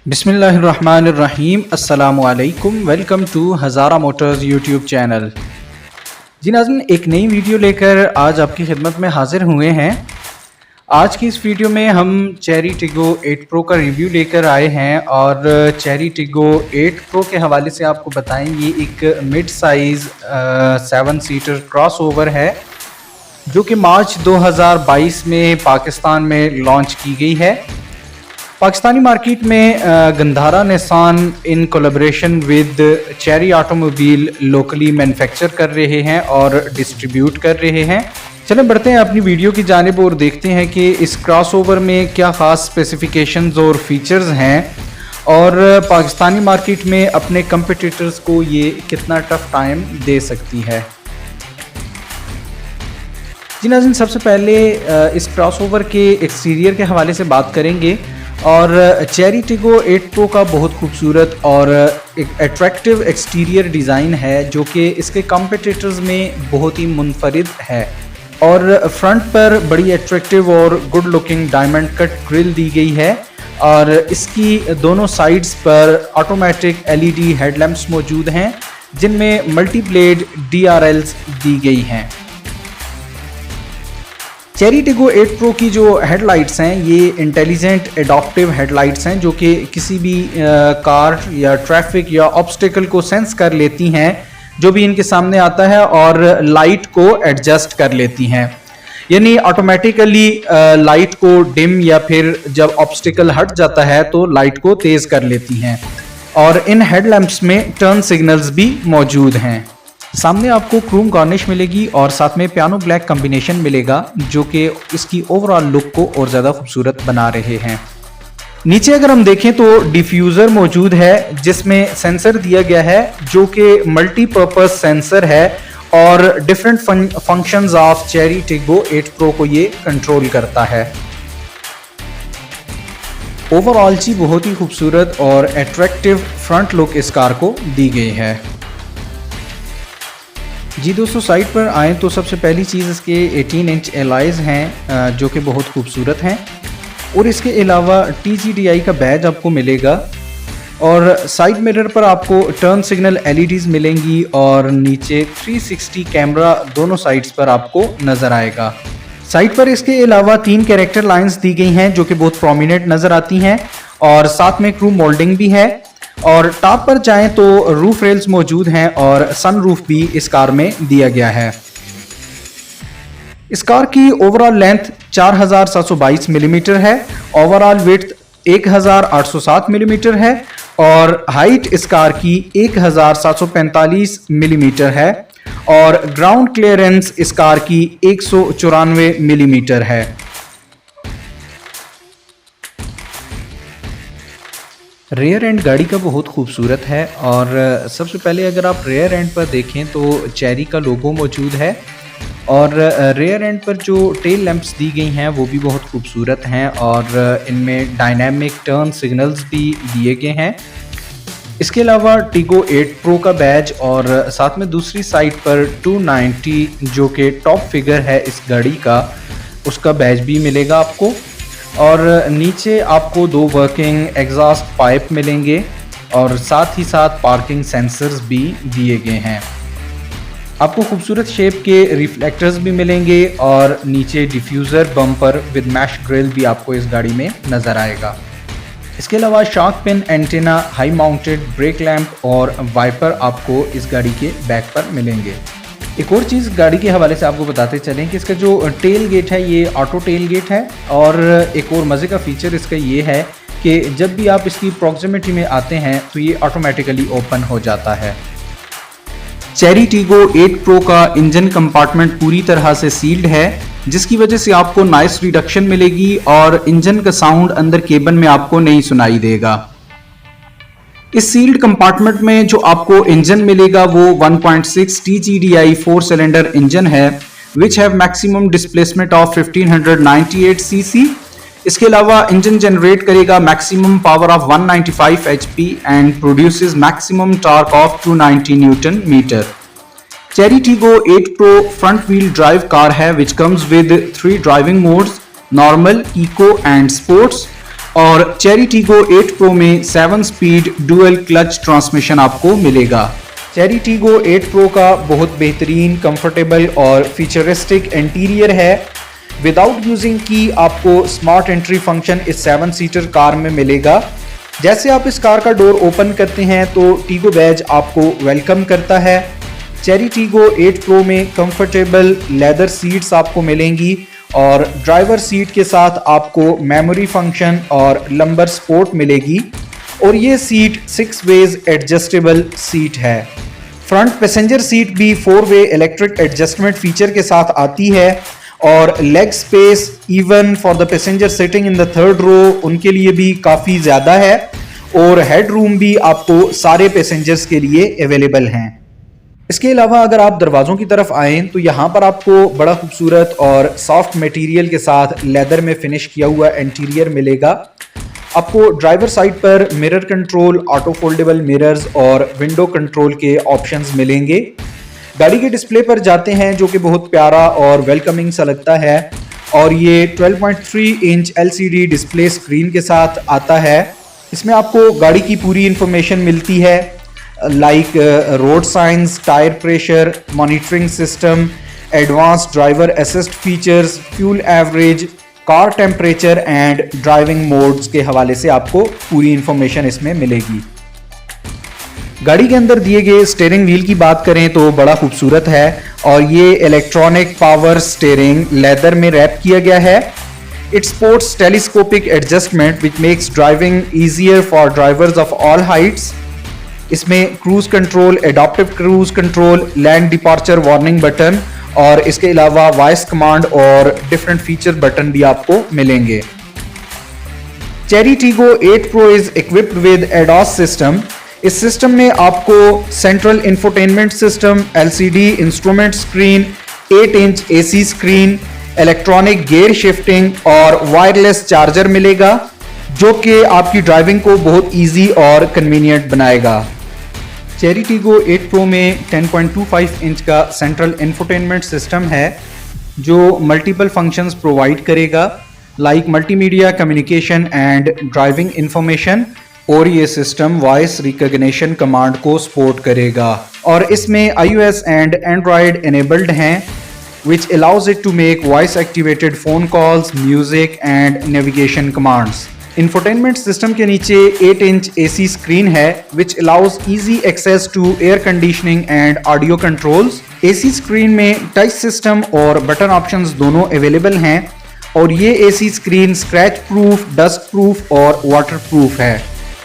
बिस्मिल्लाहिर्रहमानिर्रहीम अस्सलामुअलैकुम। Welcome to Hazara Motors YouTube channel. जी नाज़रीन, एक नई वीडियो लेकर आज आपकी खिदमत में हाज़िर हुए हैं। आज की इस वीडियो में हम चेरी टिगो 8 प्रो का रिव्यू लेकर आए हैं और चेरी टिगो 8 प्रो के हवाले से आपको बताएं, ये एक mid size 7 seater cross over है जो कि मार्च 2022 में पाकिस्तान में लॉन्च की गई है। पाकिस्तानी मार्केट में Gandhara Nissan in collaboration with cherry automobile locally manufacture कर रहे हैं और डिस्ट्रीब्यूट कर रहे हैं। चलें बढ़ते हैं अपनी वीडियो की जानिब और देखते हैं कि इस क्रॉसओवर में क्या ख़ास स्पेसिफिकेशंस और फीचर्स हैं और पाकिस्तानी मार्केट में अपने कंपटीटर्स को ये कितना टफ टाइम दे सकती है। जी नाज़रीन, सबसे पहले इस क्रॉसओवर के एक्सटीरियर के हवाले से बात करेंगे और चेरी टिगो 8 प्रो का बहुत खूबसूरत और एक अट्रैक्टिव एक्सटीरियर डिज़ाइन है जो कि इसके कॉम्पिटिटर्स में बहुत ही मुनफरिद है। और फ्रंट पर बड़ी अट्रैक्टिव और good looking diamond cut grill दी गई है और इसकी दोनों साइड्स पर ऑटोमेटिक LED हेडलैम्प्स मौजूद हैं जिनमें मल्टी ब्लेड DRLs दी गई हैं। चेरी टिगो 8 प्रो की जो हेडलाइट्स हैं ये इंटेलिजेंट एडॉप्टिव हेडलाइट्स हैं जो कि किसी भी कार या ट्रैफिक या ऑब्स्टिकल को सेंस कर लेती हैं जो भी इनके सामने आता है और लाइट को एडजस्ट कर लेती हैं, यानी ऑटोमेटिकली लाइट को डिम या फिर जब ऑब्स्टिकल हट जाता है तो लाइट को तेज कर लेती हैं। और इन हेडलैम्प्स में टर्न सिग्नल्स भी मौजूद हैं। सामने आपको क्रोम गार्निश मिलेगी और साथ में पियानो ब्लैक कॉम्बिनेशन मिलेगा जो कि इसकी ओवरऑल लुक को और ज़्यादा खूबसूरत बना रहे हैं। नीचे अगर हम देखें तो डिफ्यूज़र मौजूद है जिसमें सेंसर दिया गया है जो कि मल्टीपर्पज़ सेंसर है और different functions of Chery Tiggo 8 Pro को ये कंट्रोल करता है। ओवरऑल जी बहुत ही खूबसूरत और अट्रैक्टिव फ्रंट लुक इस कार को दी गई है। जी दोस्तों, साइड पर आएँ तो सबसे पहली चीज़ इसके 18 इंच एलॉयज़ हैं जो कि बहुत खूबसूरत हैं और इसके अलावा TGDI का बैज आपको मिलेगा और साइड मिरर पर आपको टर्न सिग्नल LEDs मिलेंगी और नीचे 360 कैमरा दोनों साइड्स पर आपको नज़र आएगा। साइड पर इसके अलावा 3 कैरेक्टर लाइंस दी गई हैं जो कि बहुत प्रोमिनेंट नज़र आती हैं और साथ में क्रूम मोल्डिंग भी है। और टॉप पर जाएं तो रूफ रेल्स मौजूद हैं और सन रूफ भी इस कार में दिया गया है। इस कार की ओवरऑल लेंथ 4722 मिलीमीटर है, ओवरऑल विड्थ 1807 मिलीमीटर है और हाइट इस कार की 1745 मिलीमीटर है और ग्राउंड क्लियरेंस इस कार की 194 मिलीमीटर है। रेयर एंड गाड़ी का बहुत खूबसूरत है और सबसे पहले अगर आप रेयर एंड पर देखें तो चेरी का लोगो मौजूद है और रेयर एंड पर जो टेल लैंप्स दी गई हैं वो भी बहुत खूबसूरत हैं और इनमें डायनामिक टर्न सिग्नल्स भी दिए गए हैं। इसके अलावा टिगो 8 प्रो का बैज और साथ में दूसरी साइड पर 290 जो कि टॉप फिगर है इस गाड़ी का, उसका बैज भी मिलेगा आपको और नीचे आपको 2 वर्किंग एग्जॉस्ट पाइप मिलेंगे और साथ ही साथ पार्किंग सेंसर्स भी दिए गए हैं। आपको खूबसूरत शेप के रिफ्लेक्टर्स भी मिलेंगे और नीचे diffuser bumper with mesh grill भी आपको इस गाड़ी में नज़र आएगा। इसके अलावा shark fin antenna, high mounted brake lamp और वाइपर आपको इस गाड़ी के बैक पर मिलेंगे। एक और चीज़ गाड़ी के हवाले से आपको बताते चलें कि इसका जो टेल गेट है ये ऑटो टेल गेट है और एक और मज़े का फीचर इसका ये है कि जब भी आप इसकी प्रॉक्सिमिटी में आते हैं तो ये ऑटोमेटिकली ओपन हो जाता है। चेरी टिगो 8 प्रो का इंजन कंपार्टमेंट पूरी तरह से सील्ड है जिसकी वजह से आपको नॉइस रिडक्शन मिलेगी और इंजन का साउंड अंदर केबिन में आपको नहीं सुनाई देगा। इस सील्ड कंपार्टमेंट में जो आपको इंजन मिलेगा वो 1.6 TGDI 4 सिलेंडर इंजन है which have maximum displacement of 1598 cc। इसके अलावा इंजन जनरेट करेगा maximum power of 195 HP and produces maximum torque of 290 newton meter. Chery Tiggo 8 Pro front wheel drive car है which comes with 3 driving modes, normal, eco and sports और Chery Tiggo 8 pro में 7 speed dual clutch transmission आपको मिलेगा। Cherry Tiggo 8 pro का बहुत बेहतरीन, comfortable और futuristic interior है। विदाउट यूजिंग की आपको स्मार्ट एंट्री फंक्शन इस 7 सीटर कार में मिलेगा। जैसे आप इस कार का डोर ओपन करते हैं तो टीगो बैज आपको वेलकम करता है। चेरी टीगो 8 प्रो में कंफर्टेबल लेदर सीट्स आपको मिलेंगी और ड्राइवर सीट के साथ आपको मेमोरी फंक्शन और लंबर सपोर्ट मिलेगी और ये सीट 6 वेज एडजस्टेबल सीट है। फ्रंट पैसेंजर सीट भी 4 वे इलेक्ट्रिक एडजस्टमेंट फीचर के साथ आती है और leg space even for the passenger sitting in the third row उनके लिए भी काफ़ी ज़्यादा है और हेड रूम भी आपको सारे पैसेंजर्स के लिए अवेलेबल हैं। इसके अलावा अगर आप दरवाज़ों की तरफ आएँ तो यहाँ पर आपको बड़ा खूबसूरत और सॉफ्ट मटेरियल के साथ लेदर में फिनिश किया हुआ इंटीरियर मिलेगा। आपको ड्राइवर साइड पर mirror control, auto foldable mirrors और विंडो कंट्रोल के ऑप्शंस मिलेंगे। गाड़ी के डिस्प्ले पर जाते हैं जो कि बहुत प्यारा और वेलकमिंग सा लगता है और ये 12.3 इंच LCD डिस्प्ले स्क्रीन के साथ आता है। इसमें आपको गाड़ी की पूरी इंफॉर्मेशन मिलती है like road science, tyre pressure, monitoring system, advance driver assist features, fuel average, car temperature and driving modes के हवाले से आपको पूरी इंफॉर्मेशन इसमें मिलेगी। गाड़ी के अंदर दिए गए स्टीयरिंग व्हील की बात करें तो बड़ा खूबसूरत है और ये इलेक्ट्रॉनिक पावर स्टीयरिंग लेदर में रैप किया गया है। It supports telescopic adjustment which makes driving easier for drivers of all heights. इसमें cruise control, adaptive cruise control, land departure warning button और इसके अलावा वॉइस कमांड और डिफरेंट फीचर बटन भी आपको मिलेंगे। Chery Tiggo 8 Pro is equipped with ADAS system. इस system में आपको central infotainment system, LCD instrument screen, 8 inch AC screen, electronic gear shifting और वायरलेस चार्जर मिलेगा जो कि आपकी ड्राइविंग को बहुत इजी और कन्वीनियंट बनाएगा। चेरी टीगो 8 प्रो में 10.25 इंच का सेंट्रल इंफोटेनमेंट सिस्टम है जो मल्टीपल फंक्शंस प्रोवाइड करेगा like multimedia communication and driving information और ये सिस्टम वॉइस रिकॉग्निशन कमांड को सपोर्ट करेगा और इसमें iOS एंड Android enabled हैं which allows it to make voice activated phone calls, music and navigation commands. Infotainment system के नीचे 8 इंच AC स्क्रीन है which allows easy access to air conditioning and audio controls. AC screen में touch system और button options दोनों available हैं और ये AC screen scratch proof, dust proof और वाटर प्रूफ है।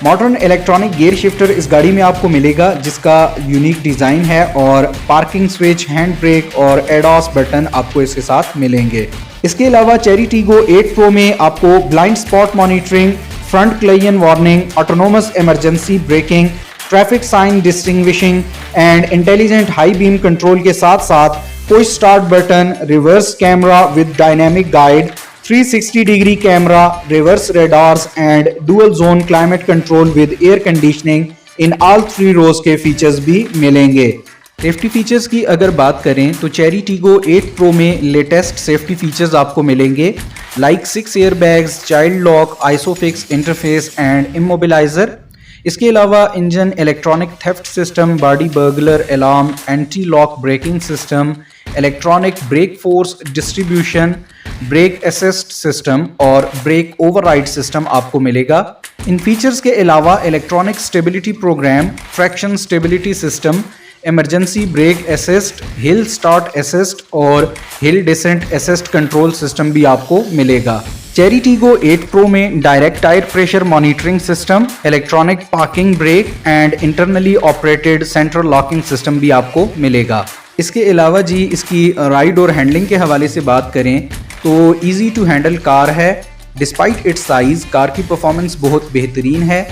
मॉडर्न इलेक्ट्रॉनिक गियर शिफ्टर इस गाड़ी में आपको मिलेगा जिसका यूनिक डिज़ाइन है और पार्किंग स्विच, हैंड ब्रेक और ADAS बटन आपको इसके साथ मिलेंगे। इसके अलावा चेरी टीगो 8 प्रो में आपको blind spot monitoring, front collision warning, autonomous emergency braking, traffic sign distinguishing and intelligent high beam control के साथ साथ push start button, reverse camera with dynamic guide, 360 degree camera, reverse radars and dual zone climate control with air conditioning in all 3 rows के features भी मिलेंगे। Safety features की अगर बात करें तो चेरी टीगो 8 प्रो में लेटेस्ट सेफ्टी फीचर्स आपको मिलेंगे like 6 airbags, child lock, isofix interface and immobiliser. इसके अलावा engine electronic theft system, body burglar alarm, anti lock braking system, electronic brake force distribution, brake assist system और brake override system आपको मिलेगा। इन features के अलावा electronic stability program, traction stability system, emergency brake assist, hill start assist और hill descent assist control system भी आपको मिलेगा। चेरी टीगो 8 प्रो में direct tyre pressure monitoring system, electronic parking brake and internally operated central locking system भी आपको मिलेगा। इसके अलावा जी इसकी राइड और हैंडलिंग के हवाले से बात करें तो इजी टू हैंडल कार है। डिस्पाइट इट्स साइज कार की परफॉर्मेंस बहुत बेहतरीन है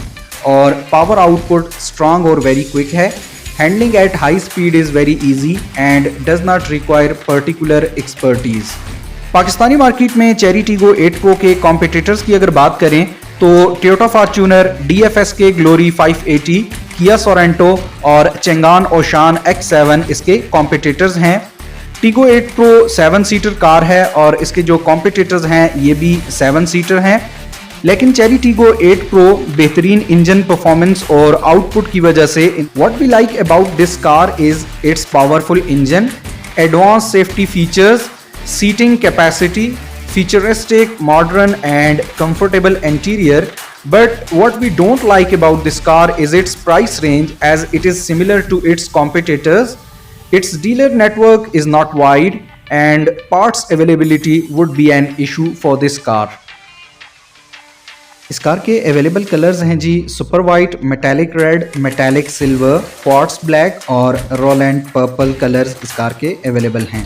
और पावर आउटपुट स्ट्रांग और वेरी क्विक है। Handling at high speed is very easy and does not require particular expertise. Pakistani market में चेरी टीगो 8 प्रो के कॉम्पिटिटर्स की अगर बात करें तो टोयोटा फॉर्च्यूनर, DFSK ग्लोरी 580, किया सोरेंटो और चेंगान ओशान X7 इसके कॉम्पिटिटर्स हैं। टीगो 8 प्रो 7 सीटर कार है और इसके जो कॉम्पिटिटर्स हैं ये भी 7 सीटर हैं। लेकिन चेरी टीगो 8 प्रो बेहतरीन इंजन परफॉर्मेंस और आउटपुट की वजह से what we like about this car is it's powerful engine, advance safety features, seating capacity, futuristic, modern and comfortable interior. But what we don't like about this car is its price range, as it is similar to its competitors. Its dealer network is not wide and parts availability would be an issue for this car. इस car के available colours हैं जी super white, metallic red, metallic silver, quartz black और royal and purple colours इस car के available हैं।